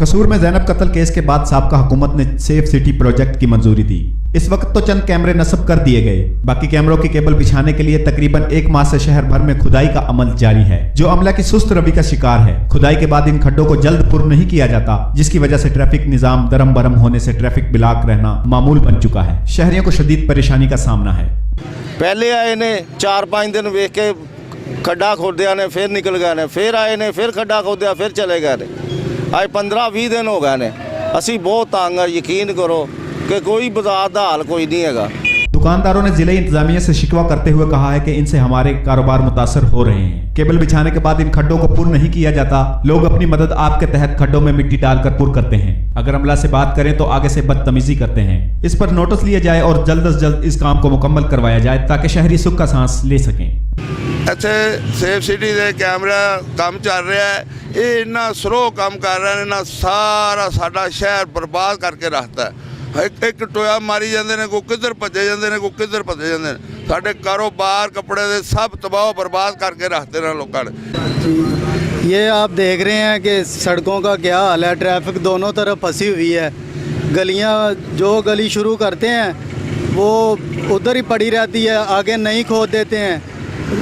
कसूर में ज़ैनब कत्ल केस के बाद साबका हुकूमत ने सेफ सिटी प्रोजेक्ट की मंजूरी दी। इस वक्त तो चंद कैमरे नस्ब कर दिए गए, बाकी कैमरों की केबल बिछाने के लिए तकरीबन 1 माह से शहर भर में खुदाई का अमल जारी है, जो अमला की सुस्त रवि का शिकार है। खुदाई के बाद इन खड्डों को जल्द पुर नहीं किया जाता, जिसकी वजह से ट्रैफिक निजाम दरम बरम होने से ट्रैफिक ब्लॉक रहना मामूल बन चुका है। शहरियों को शदीद परेशानी का सामना है। पहले आए ने 4-5 दिन वेख के खड्डा खोदिया ने, फिर निकल गए ने, फिर आए ने, फिर खड्डा खोदिया, फिर चले गए ने। आज 15-20 दिन हो गए ने। असी बहुत तंग है, यकीन करो कि कोई बाजार का हाल कोई नहीं है। दुकानदारों ने जिले इंतजामिया से शिकवा करते हुए कहा है कि इनसे हमारे कारोबार मुतासर हो रहे हैं। केबल बिछाने के बाद इन खड्डों को पुर नहीं किया जाता। लोग अपनी मदद आपके तहत खड्डों में मिट्टी डालकर पुर करते हैं। अगर अमला से बात करें तो आगे से बदतमीजी करते हैं। इस पर नोटिस लिया जाए और जल्द से जल्द इस काम को मुकम्मल करवाया जाए ताकि शहरी सुख का सांस ले सकें। ਇੱਥੇ ਸੇਫ ਸਿਟੀ ਦੇ ਕੈਮਰਾ ਕੰਮ ਚੱਲ ਰਿਹਾ ਹੈ। ਇਹ ਇੰਨਾ ਸਲੋ ਕੰਮ ਕਰ ਰਹੇ ਨੇ ਨਾ, ਸਾਰਾ ਸਾਡਾ ਸ਼ਹਿਰ ਬਰਬਾਦ ਕਰਕੇ ਰੱਖਤਾ ਹੈ। ਇੱਕ ਟੋਇਆ ਮਾਰੀ ਜਾਂਦੇ ਨੇ, ਕੋਈ ਕਿੱਧਰ ਭੱਜੇ ਜਾਂਦੇ ਨੇ, ਕੋਈ ਕਿੱਧਰ ਭੱਜੇ ਜਾਂਦੇ ਨੇ। ਸਾਡੇ ਕਾਰੋਬਾਰ ਕੱਪੜੇ ਦੇ ਸਭ ਤਬਾਹ ਬਰਬਾਦ ਕਰਕੇ ਰੱਖਦੇ ਨੇ ਲੋਕਾਂ ਨੇ। ये आप देख रहे हैं कि सड़कों का क्या हाल है। ट्रैफिक दोनों तरफ फंसी हुई है। गलियां जो गली शुरू करते हैं वो उधर ही पड़ी रहती है, आगे नहीं खोद देते हैं।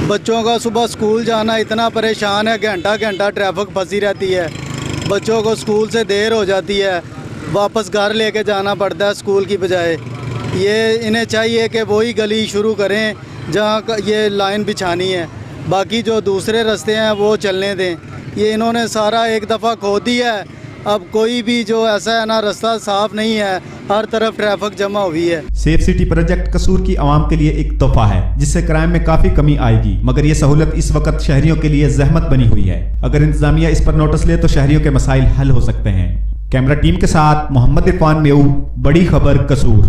बच्चों का सुबह स्कूल जाना इतना परेशान है, घंटा घंटा ट्रैफिक फंसी रहती है। बच्चों को स्कूल से देर हो जाती है, वापस घर लेके जाना पड़ता है स्कूल की बजाय। ये इन्हें चाहिए कि वही गली शुरू करें जहाँ ये लाइन बिछानी है, बाकी जो दूसरे रास्ते हैं वो चलने दें। ये इन्होंने सारा एक दफ़ा खोद दिया है। अब कोई भी जो ऐसा है ना, रास्ता साफ नहीं है, हर तरफ ट्रैफिक जमा हुई है। सेफ सिटी प्रोजेक्ट कसूर की आवाम के लिए एक तोहफा है, जिससे क्राइम में काफी कमी आएगी, मगर ये सहूलत इस वक्त शहरियों के लिए जहमत बनी हुई है। अगर इंतजामिया इस पर नोटिस ले तो शहरियों के मसाइल हल हो सकते हैं। कैमरा टीम के साथ मोहम्मद इरफान मेऊ, बड़ी खबर कसूर।